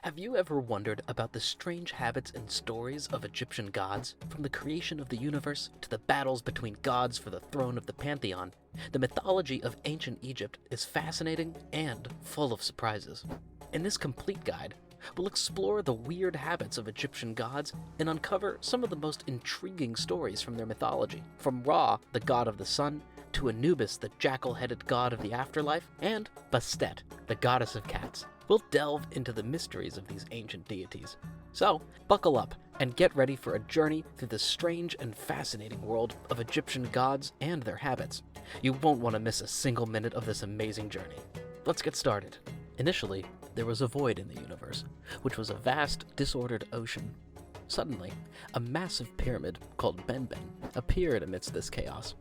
Have you ever wondered about the strange habits and stories of Egyptian gods? From the creation of the universe to the battles between gods for the throne of the pantheon, the mythology of ancient Egypt is fascinating and full of surprises. In this complete guide, we'll explore the weird habits of Egyptian gods and uncover some of the most intriguing stories from their mythology. From Ra, the god of the sun, to Anubis, the jackal-headed god of the afterlife, and Bastet, the goddess of cats. We'll delve into the mysteries of these ancient deities. So, buckle up and get ready for a journey through the strange and fascinating world of Egyptian gods and their habits. You won't want to miss a single minute of this amazing journey. Let's get started. Initially, there was a void in the universe, which was a vast, disordered ocean. Suddenly, a massive pyramid called Benben appeared amidst this chaos.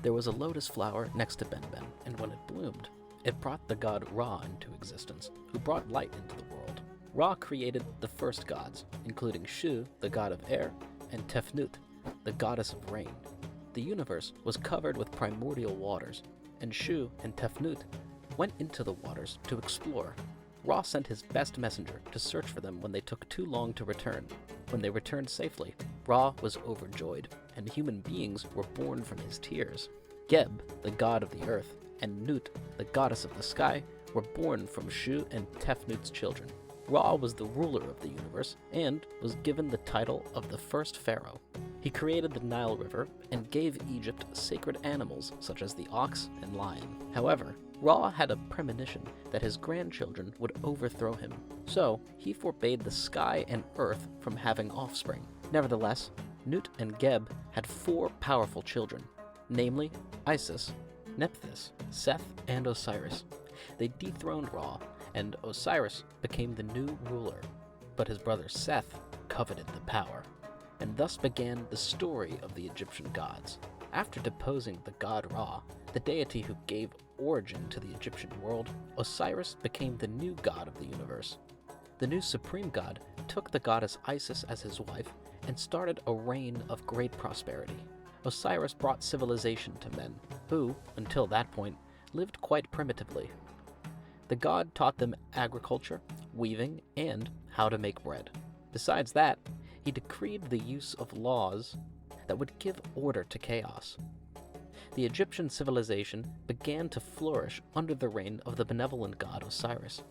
There was a lotus flower next to Benben, and when it bloomed, it brought the god Ra into existence, who brought light into the world. Ra created the first gods, including Shu, the god of air, and Tefnut, the goddess of rain. The universe was covered with primordial waters, and Shu and Tefnut went into the waters to explore. Ra sent his best messenger to search for them when they took too long to return. When they returned safely, Ra was overjoyed, and human beings were born from his tears. Geb, the god of the earth, and Nut, the goddess of the sky, were born from Shu and Tefnut's children. Ra was the ruler of the universe and was given the title of the first pharaoh. He created the Nile River and gave Egypt sacred animals such as the ox and lion. However, Ra had a premonition that his grandchildren would overthrow him, so he forbade the sky and earth from having offspring. Nevertheless, Nut and Geb had 4 powerful children, namely Isis, Nephthys, Seth, and Osiris. They dethroned Ra, and Osiris became the new ruler, but his brother Seth coveted the power. And thus began the story of the Egyptian gods. After deposing the god Ra, the deity who gave origin to the Egyptian world, Osiris became the new god of the universe. The new supreme god took the goddess Isis as his wife and started a reign of great prosperity. Osiris brought civilization to men, who, until that point, lived quite primitively. The god taught them agriculture, weaving, and how to make bread. Besides that, he decreed the use of laws that would give order to chaos. The Egyptian civilization began to flourish under the reign of the benevolent god Osiris.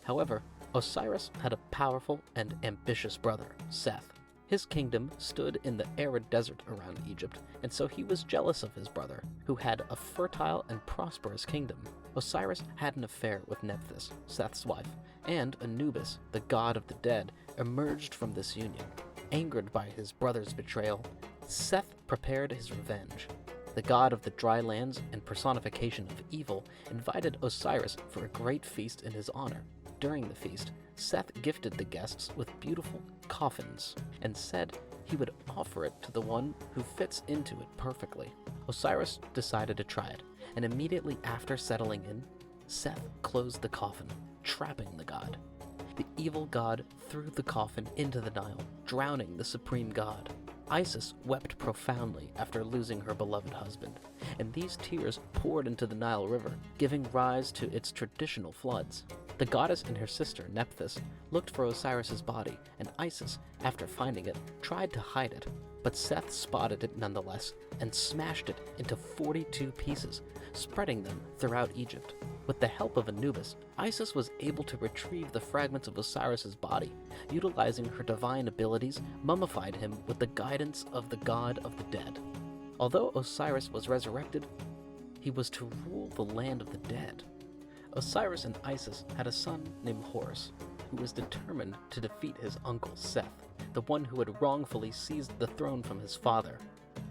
However, Osiris had a powerful and ambitious brother, Seth. His kingdom stood in the arid desert around Egypt, and so he was jealous of his brother, who had a fertile and prosperous kingdom. Osiris had an affair with Nephthys, Seth's wife, and Anubis, the god of the dead, emerged from this union. Angered by his brother's betrayal, Seth prepared his revenge. The god of the dry lands and personification of evil invited Osiris for a great feast in his honor. During the feast, Seth gifted the guests with beautiful coffins and said he would offer it to the one who fits into it perfectly. Osiris decided to try it, and immediately after settling in, Seth closed the coffin, trapping the god. The evil god threw the coffin into the Nile, drowning the supreme god. Isis wept profoundly after losing her beloved husband, and these tears poured into the Nile River, giving rise to its traditional floods. The goddess and her sister, Nephthys, looked for Osiris's body, and Isis, after finding it, tried to hide it, but Seth spotted it nonetheless and smashed it into 42 pieces, spreading them throughout Egypt. With the help of Anubis, Isis was able to retrieve the fragments of Osiris's body. Utilizing her divine abilities, mummified him with the guidance of the god of the dead. Although Osiris was resurrected, he was to rule the land of the dead. Osiris and Isis had a son named Horus, who was determined to defeat his uncle Seth, the one who had wrongfully seized the throne from his father.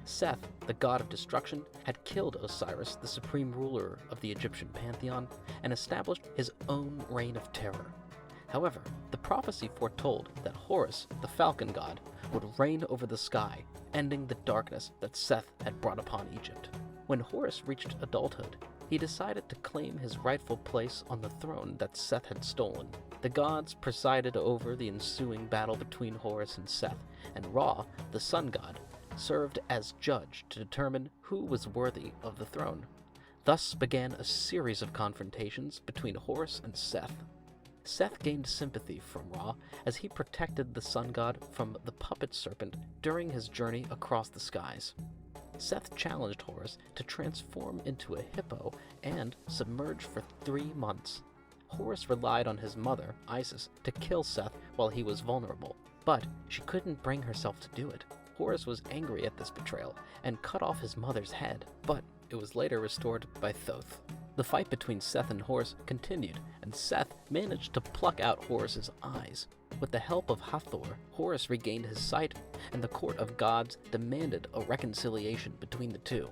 Seth, the god of destruction, had killed Osiris, the supreme ruler of the Egyptian pantheon, and established his own reign of terror. However, the prophecy foretold that Horus, the falcon god, would reign over the sky, ending the darkness that Seth had brought upon Egypt. When Horus reached adulthood, he decided to claim his rightful place on the throne that Seth had stolen. The gods presided over the ensuing battle between Horus and Seth, and Ra, the sun god, served as judge to determine who was worthy of the throne. Thus began a series of confrontations between Horus and Seth. Seth gained sympathy from Ra as he protected the sun god from the puppet serpent during his journey across the skies. Seth challenged Horus to transform into a hippo and submerge for 3 months. Horus relied on his mother, Isis, to kill Seth while he was vulnerable, but she couldn't bring herself to do it. Horus was angry at this betrayal and cut off his mother's head, but it was later restored by Thoth. The fight between Seth and Horus continued, and Seth managed to pluck out Horus's eyes. With the help of Hathor, Horus regained his sight, and the court of gods demanded a reconciliation between the two.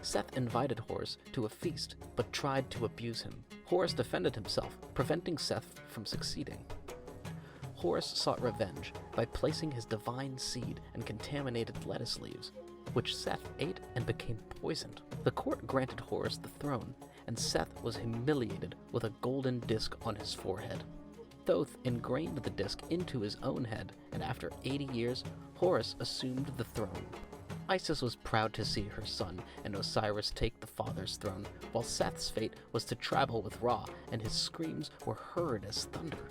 Seth invited Horus to a feast, but tried to abuse him. Horus defended himself, preventing Seth from succeeding. Horus sought revenge by placing his divine seed in contaminated lettuce leaves, which Seth ate and became poisoned. The court granted Horus the throne, and Seth was humiliated with a golden disc on his forehead. Thoth ingrained the disc into his own head, and after 80 years, Horus assumed the throne. Isis was proud to see her son and Osiris take the father's throne, while Seth's fate was to travel with Ra, and his screams were heard as thunder.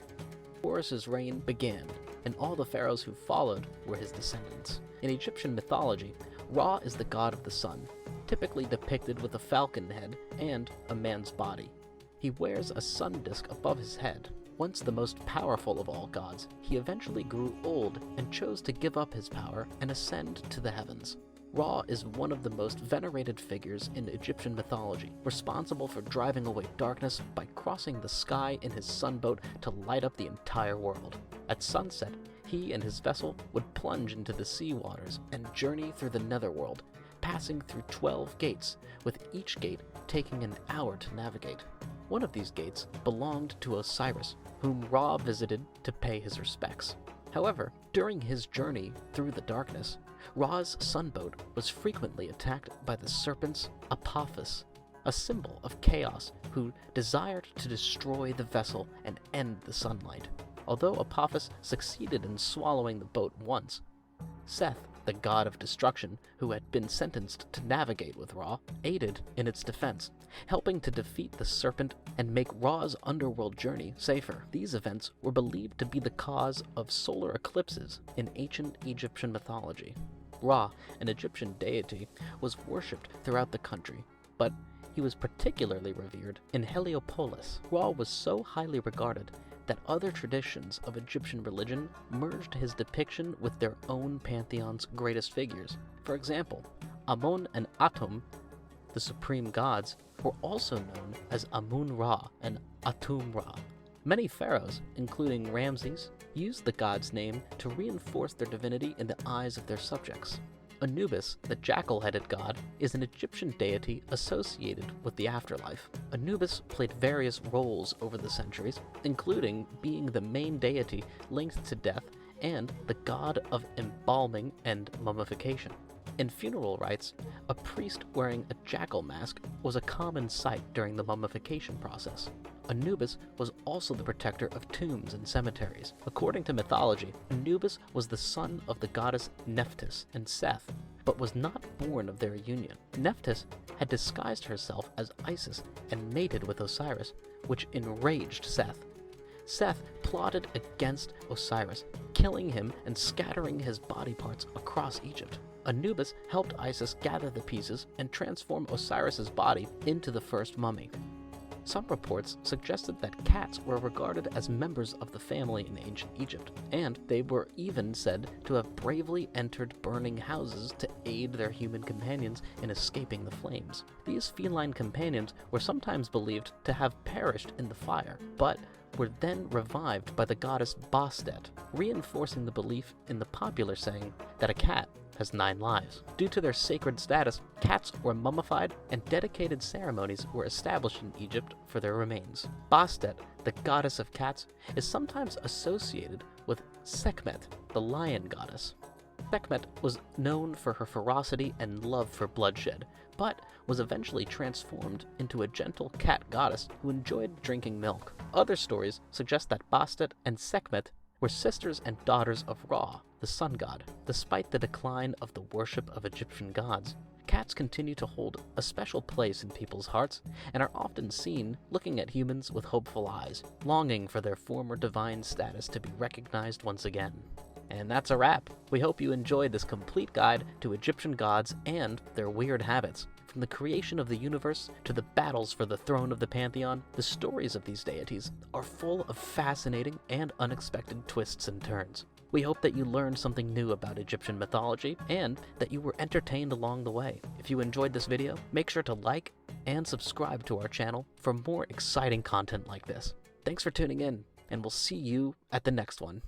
Horus's reign began, and all the pharaohs who followed were his descendants. In Egyptian mythology, Ra is the god of the sun, typically depicted with a falcon head and a man's body. He wears a sun disk above his head. Once the most powerful of all gods, he eventually grew old and chose to give up his power and ascend to the heavens. Ra is one of the most venerated figures in Egyptian mythology, responsible for driving away darkness by crossing the sky in his sunboat to light up the entire world. At sunset, he and his vessel would plunge into the sea waters and journey through the netherworld, passing through 12 gates, with each gate taking an hour to navigate. One of these gates belonged to Osiris, whom Ra visited to pay his respects. However, during his journey through the darkness, Ra's sunboat was frequently attacked by the serpents Apophis, a symbol of chaos who desired to destroy the vessel and end the sunlight. Although Apophis succeeded in swallowing the boat once, Seth, the god of destruction, who had been sentenced to navigate with Ra, aided in its defense, helping to defeat the serpent and make Ra's underworld journey safer. These events were believed to be the cause of solar eclipses in ancient Egyptian mythology. Ra, an Egyptian deity, was worshipped throughout the country, but he was particularly revered in Heliopolis. Ra was so highly regarded that other traditions of Egyptian religion merged his depiction with their own pantheon's greatest figures. For example, Amun and Atum, the supreme gods, were also known as Amun-Ra and Atum-Ra. Many pharaohs, including Ramses, used the god's name to reinforce their divinity in the eyes of their subjects. Anubis, the jackal-headed god, is an Egyptian deity associated with the afterlife. Anubis played various roles over the centuries, including being the main deity linked to death and the god of embalming and mummification. In funeral rites, a priest wearing a jackal mask was a common sight during the mummification process. Anubis was also the protector of tombs and cemeteries. According to mythology, Anubis was the son of the goddess Nephthys and Seth, but was not born of their union. Nephthys had disguised herself as Isis and mated with Osiris, which enraged Seth. Seth plotted against Osiris, killing him and scattering his body parts across Egypt. Anubis helped Isis gather the pieces and transform Osiris's body into the first mummy. Some reports suggested that cats were regarded as members of the family in ancient Egypt, and they were even said to have bravely entered burning houses to aid their human companions in escaping the flames. These feline companions were sometimes believed to have perished in the fire, but were then revived by the goddess Bastet, reinforcing the belief in the popular saying that a cat has 9 lives. Due to their sacred status, cats were mummified and dedicated ceremonies were established in Egypt for their remains. Bastet, the goddess of cats, is sometimes associated with Sekhmet, the lion goddess. Sekhmet was known for her ferocity and love for bloodshed, but was eventually transformed into a gentle cat goddess who enjoyed drinking milk. Other stories suggest that Bastet and Sekhmet were sisters and daughters of Ra, the sun god. Despite the decline of the worship of Egyptian gods, cats continue to hold a special place in people's hearts and are often seen looking at humans with hopeful eyes, longing for their former divine status to be recognized once again. And that's a wrap. We hope you enjoyed this complete guide to Egyptian gods and their weird habits. From the creation of the universe to the battles for the throne of the pantheon, the stories of these deities are full of fascinating and unexpected twists and turns. We hope that you learned something new about Egyptian mythology and that you were entertained along the way. If you enjoyed this video, make sure to like and subscribe to our channel for more exciting content like this. Thanks for tuning in, and we'll see you at the next one.